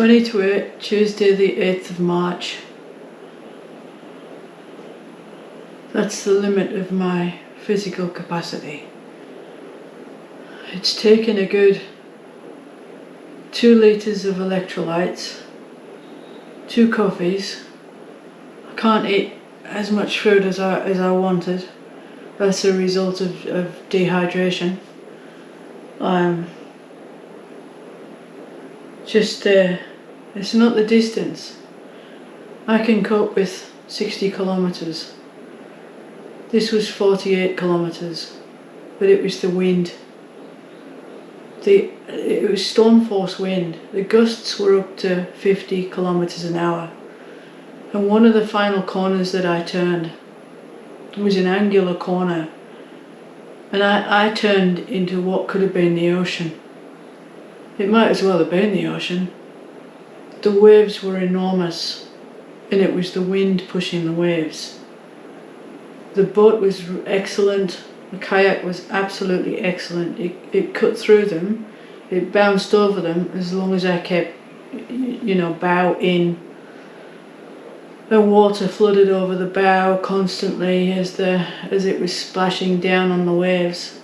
20 to 8, Tuesday the 8th of March. That's the limit of my physical capacity. It's taken a good 2 litres of electrolytes, 2 coffees. I can't eat as much food as I wanted. That's a result of dehydration. It's not the distance. I can cope with 60 kilometres. This was 48 kilometres, but it was the wind. It was storm force wind. The gusts were up to 50 kilometres an hour. And one of the final corners that I turned was an angular corner, and I turned into what could have been the ocean. It might as well have been the ocean. The waves were enormous, and it was the wind pushing the waves. The boat was excellent. The kayak was absolutely excellent. It cut through them. It bounced over them as long as I kept, bow in. The water flooded over the bow constantly as it was splashing down on the waves.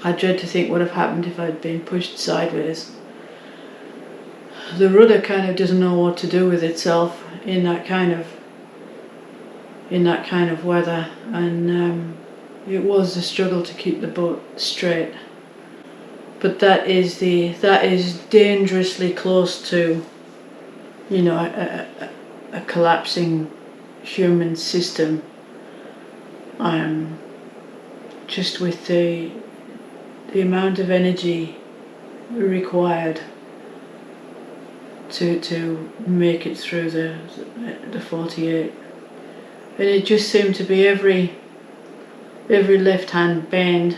I dread to think what would have happened if I'd been pushed sideways. The rudder kind of doesn't know what to do with itself in that kind of weather, and it was a struggle to keep the boat straight. But that is dangerously close to, a collapsing human system. Just with the amount of energy required to make it through the 48. And it just seemed to be every left-hand bend.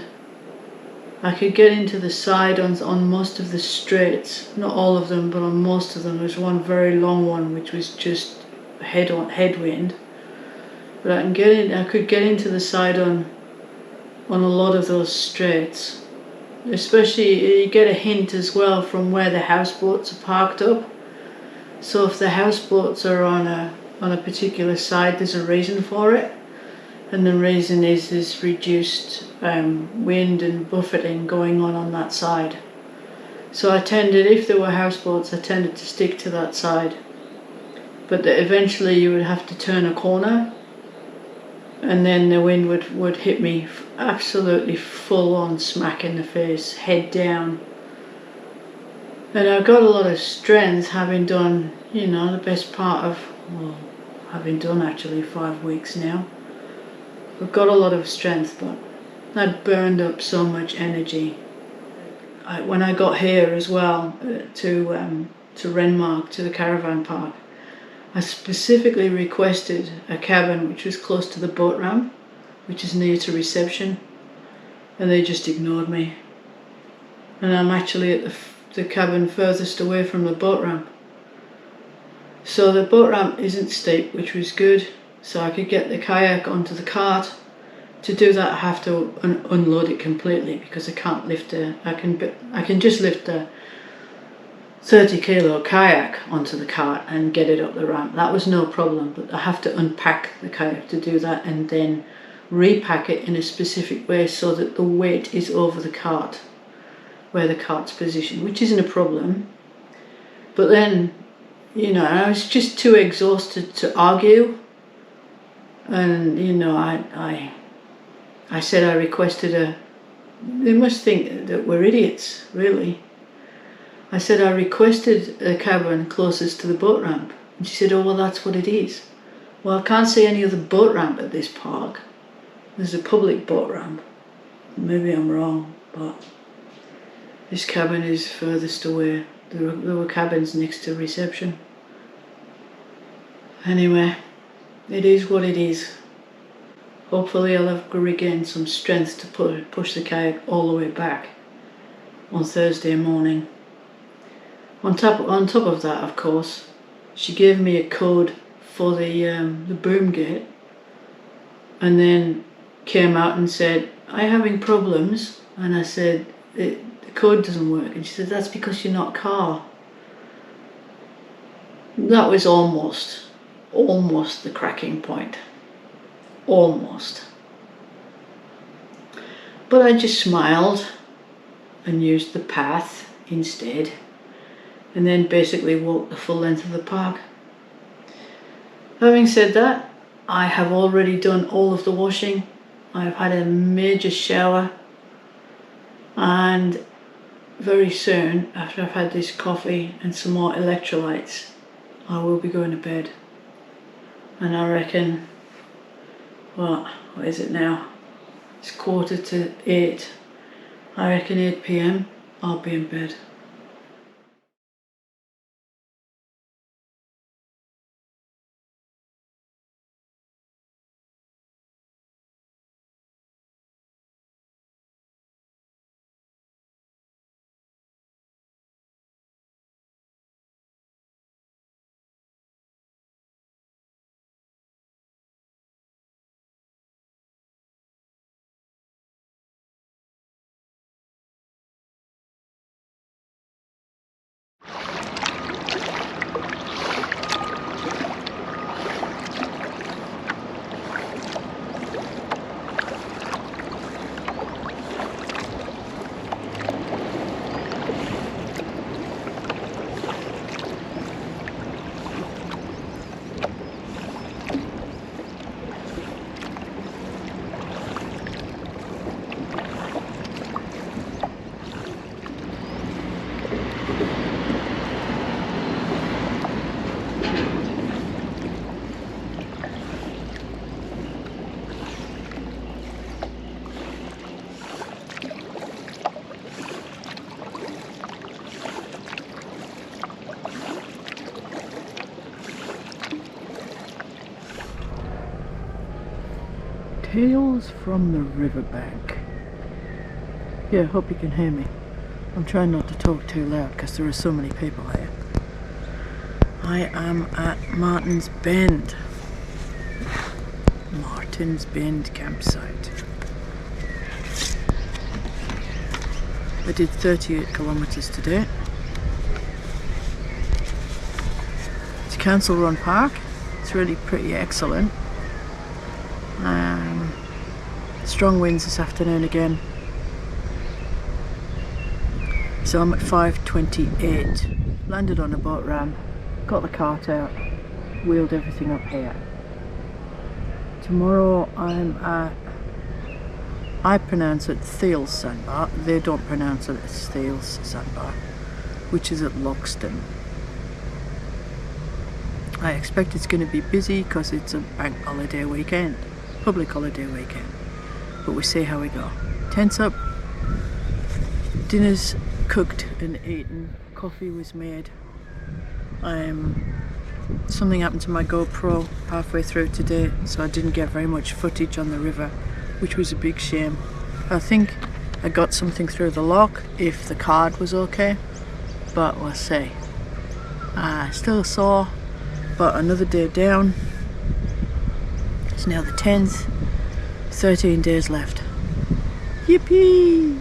I could get into the side on most of the straights, not all of them, but on most of them. There's one very long one which was just headwind. But I could get into the side on a lot of those straights. Especially, you get a hint as well from where the houseboats are parked up. So if the houseboats are on a particular side, there's a reason for it. And the reason is this reduced wind and buffeting going on that side. So if there were houseboats, I tended to stick to that side. But eventually you would have to turn a corner, and then the wind would hit me absolutely full on smack in the face, head down. And I got a lot of strength having done, the best part of, having done actually 5 weeks now. I've got a lot of strength, but I'd burned up so much energy. When I got here as well, to Renmark, to the caravan park, I specifically requested a cabin which was close to the boat ramp, which is near to reception, and they just ignored me. And I'm actually at the cabin furthest away from the boat ramp. So the boat ramp isn't steep, which was good, so I could get the kayak onto the cart. To do that, I have to unload it completely, because I can't lift I can just lift a 30 kilo kayak onto the cart and get it up the ramp. That was no problem, but I have to unpack the kayak to do that, and then repack it in a specific way so that the weight is over the cart, where the cart's positioned, which isn't a problem. But then, I was just too exhausted to argue, and I said I requested they must think that we're idiots, really. I said I requested a cabin closest to the boat ramp, and she said, oh, well, that's what it is. Well, I can't see any other boat ramp at this park. There's a public boat ramp. Maybe I'm wrong, but this cabin is furthest away. There were cabins next to reception. Anyway, it is what it is. Hopefully I'll have regained some strength to push the kayak all the way back on Thursday morning. On top of that, of course, she gave me a code for the boom gate, and then came out and said, "Are you having problems?" And I said, "The code doesn't work." And she said, "That's because you're not a car." That was almost the cracking point. Almost. But I just smiled and used the path instead, and then basically walked the full length of the park. Having said that, I have already done all of the washing. I've had a major shower, and very soon, after I've had this coffee and some more electrolytes, I will be going to bed. And I reckon, what is it now? It's 7:45. I reckon 8 p.m. I'll be in bed. Tales from the riverbank. Yeah, hope you can hear me. I'm trying not to talk too loud because there are so many people here. I am at Martin's Bend. Martin's Bend campsite. I did 38 kilometers today. It's a council run park. It's really pretty excellent. Strong winds this afternoon again. So I'm at 5:28. Landed on a boat ramp, got the cart out, wheeled everything up here. Tomorrow I'm at, I pronounce it Thiel's Sand Bar. They don't pronounce it as Thiel's Sand Bar, which is at Loxton. I expect it's going to be busy because it's a bank holiday weekend, public holiday weekend. But we see how we go. Tents up, dinner's cooked and eaten, coffee was made. Something happened to my GoPro halfway through today, so I didn't get very much footage on the river, which was a big shame. I think I got something through the lock if the card was okay, but we'll see. Still sore, but another day down. It's now the 10th. 13 days left. Yippee!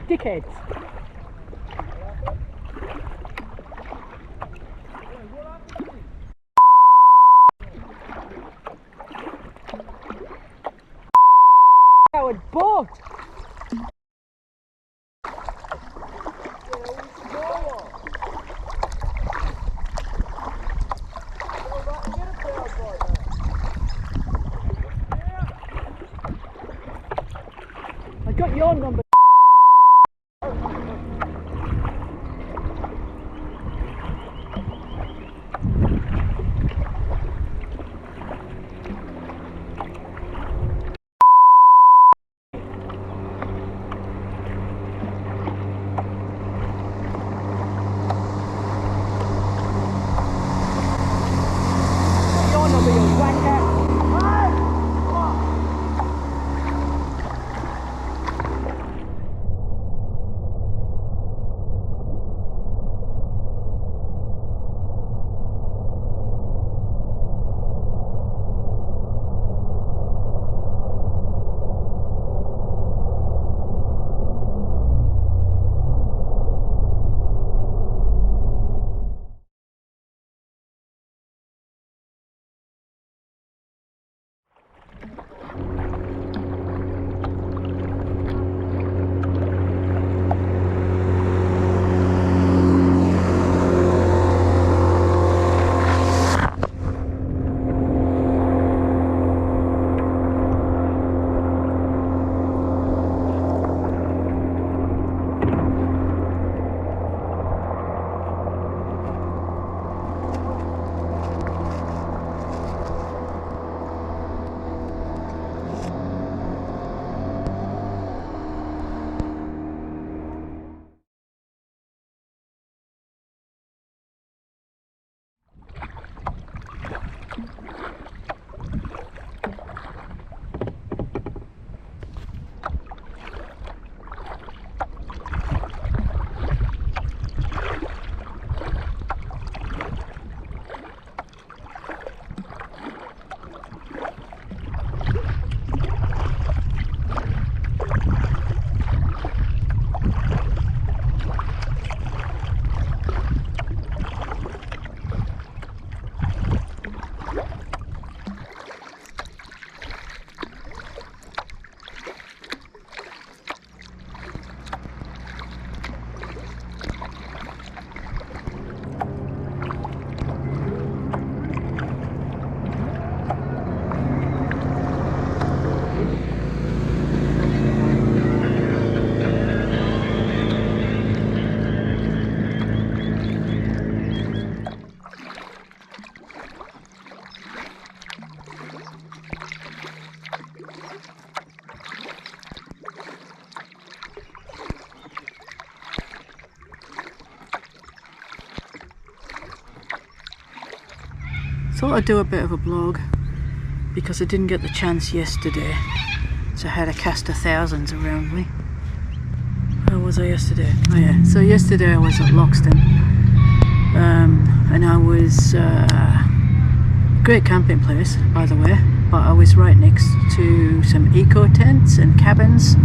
dickheads. Coward boat! I got your number. Thought I'd do a bit of a blog because I didn't get the chance yesterday, so I had a cast of thousands around me. Where was I yesterday? Oh yeah, so yesterday I was at Loxton, and I was great camping place by the way, but I was right next to some eco tents and cabins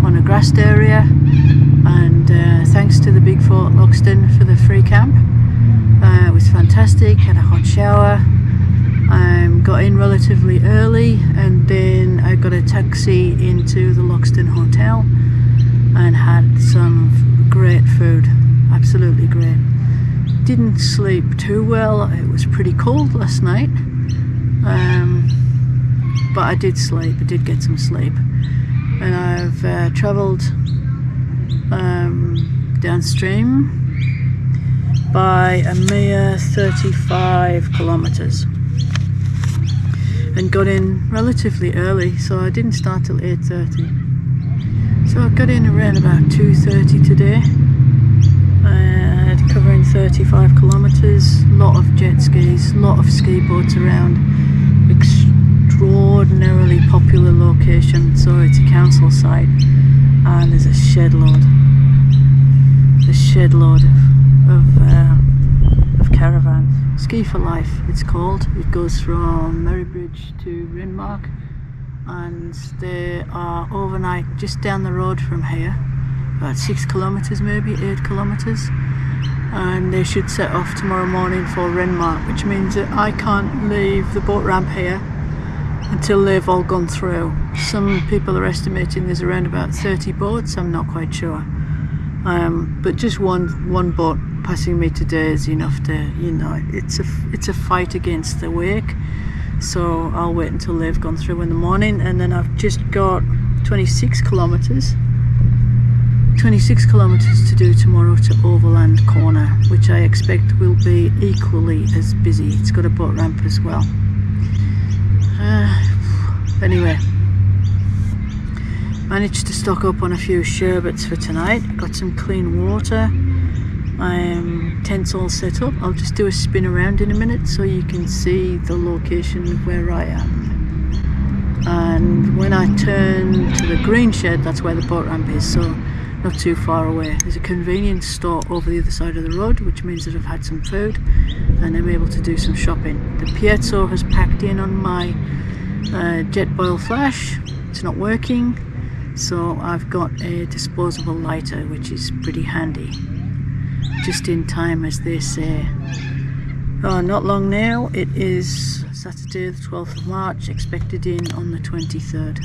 on a grassed area, and thanks to the Big Fort Loxton for the free camp. It was fantastic, had a hot shower. Got in relatively early, and then I got a taxi into the Loxton Hotel and had some great food, absolutely great. Didn't sleep too well, it was pretty cold last night, but I did sleep, I did get some sleep. And I've travelled downstream by a mere 35 kilometres and got in relatively early, so I didn't start till 8:30. So I got in around about 2:30 today, covering 35 kilometres, lot of jet skis, lot of ski boats around, extraordinarily popular location. So it's a council site and there's a shed load of caravans. Ski for Life it's called. It goes from Merrybridge to Rinmark, and they are overnight just down the road from here about 6 kilometres, maybe 8 kilometres, and they should set off tomorrow morning for Renmark, which means that I can't leave the boat ramp here until they've all gone through. Some people are estimating there's around about 30 boats, I'm not quite sure. But just one boat passing me today is enough to, you know, it's a fight against the wake. So I'll wait until they've gone through in the morning, and then I've just got 26 kilometres to do tomorrow to Overland Corner, which I expect will be equally as busy. It's got a boat ramp as well. Anyway, managed to stock up on a few sherbets for tonight. Got some clean water. Tent's all set up. I'll just do a spin around in a minute so you can see the location of where I am. And when I turn to the green shed, that's where the boat ramp is, so not too far away. There's a convenience store over the other side of the road, which means that I've had some food and I'm able to do some shopping. The piezo has packed in on my jet boil flash. It's not working, so I've got a disposable lighter, which is pretty handy. Just in time, as they say. Not long now. It is Saturday the 12th of March, expected in on the 23rd.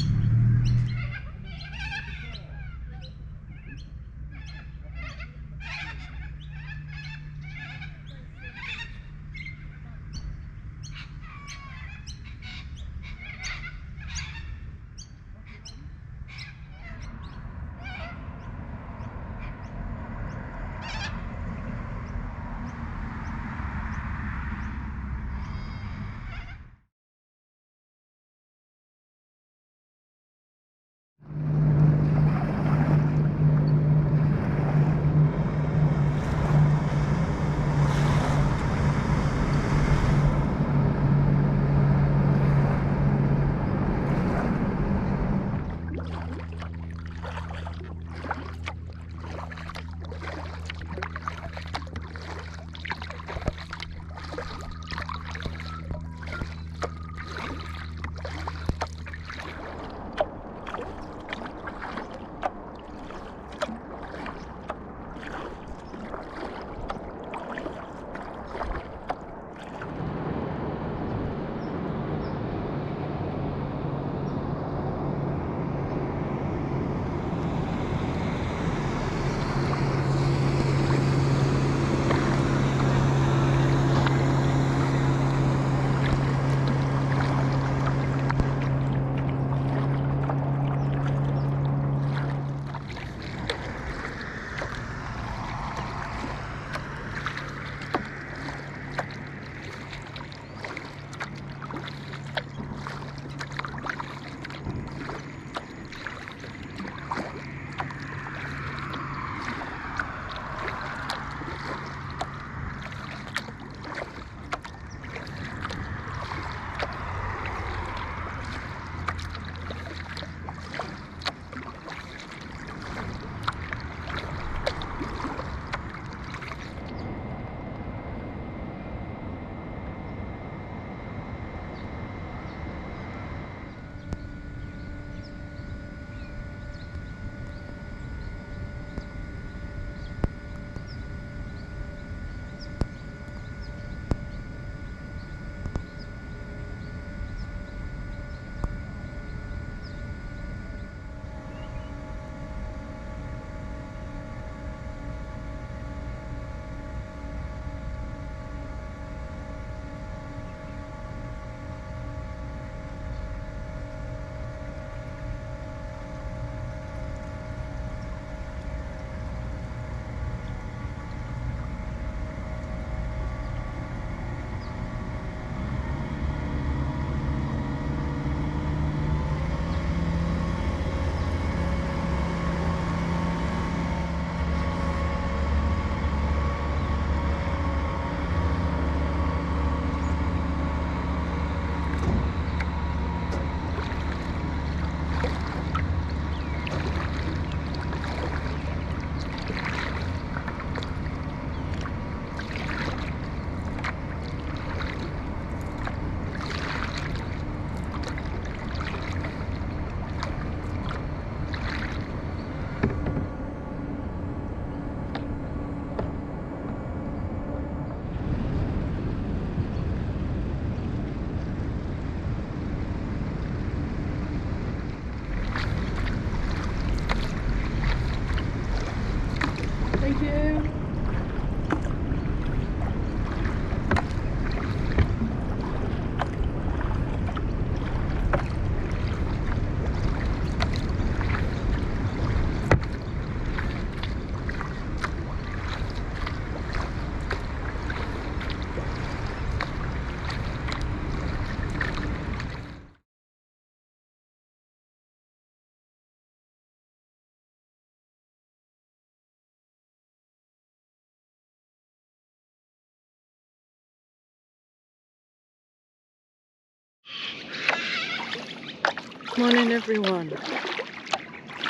Morning everyone.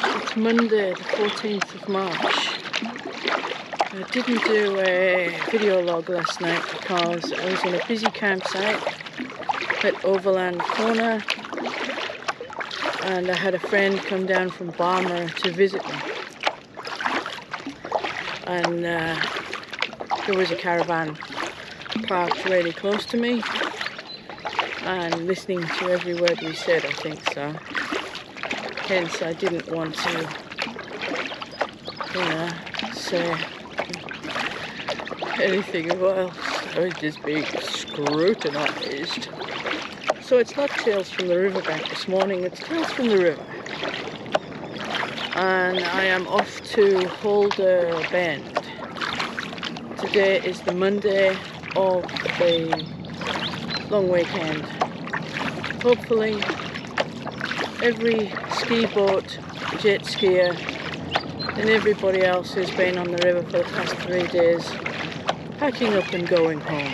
It's Monday the 14th of March. I didn't do a video log last night because I was in a busy campsite at Overland Corner and I had a friend come down from Barmer to visit me. And there was a caravan parked really close to me and listening to every word we said, I think so. Hence I didn't want to, say anything else. I was just being scrutinised. So it's not Tales from the Riverbank this morning, it's Tales from the River. And I am off to Holder Bend. Today is the Monday of the long weekend. Hopefully every ski boat, jet skier and everybody else who's been on the river for the past 3 days packing up and going home.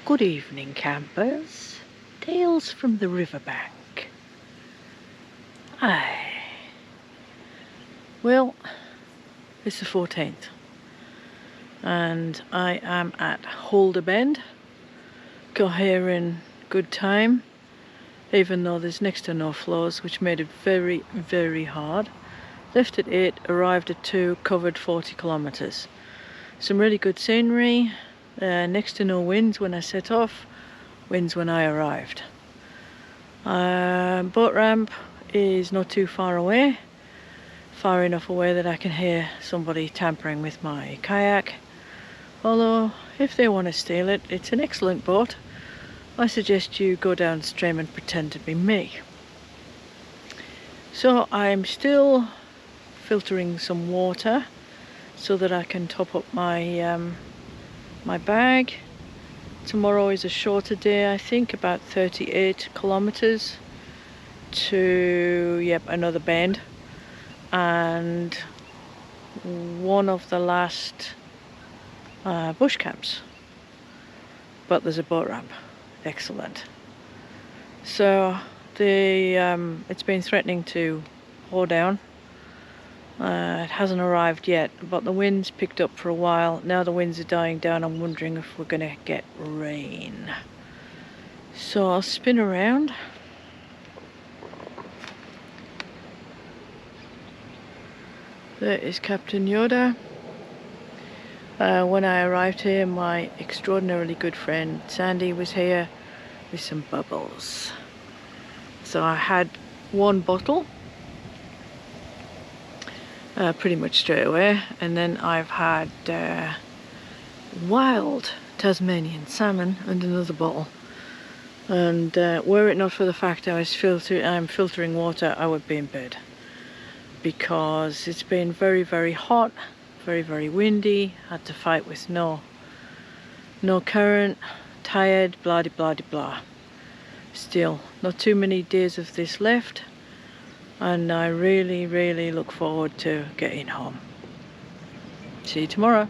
Good evening, campers. Tales from the riverbank. Aye. Well, it's the 14th and I am at Holder Bend. Got here in good time, even though there's next to no flows, which made it very, very hard. Left at 8, arrived at 2, covered 40 kilometers. Some really good scenery. Next to no winds when I set off, winds when I arrived. Boat ramp is not too far away, far enough away that I can hear somebody tampering with my kayak. Although, if they want to steal it, it's an excellent boat. I suggest you go downstream and pretend to be me. So I'm still filtering some water so that I can top up my my bag. Tomorrow is a shorter day, I think, about 38 kilometers to another bend, and one of the last bush camps, but there's a boat ramp. Excellent. So it's been threatening to pour down. It hasn't arrived yet, but the wind's picked up for a while. Now the winds are dying down. I'm wondering if we're gonna get rain. So I'll spin around. There is Captain Yoda. When I arrived here, my extraordinarily good friend Sandy was here with some bubbles. So I had one bottle pretty much straight away, and then I've had wild Tasmanian salmon and another bottle. And were it not for the fact I'm filtering water, I would be in bed, because it's been very, very hot, very, very windy. Had to fight with no current, tired, blah de blah de blah. Still, not too many days of this left, and I really, really look forward to getting home. See you tomorrow.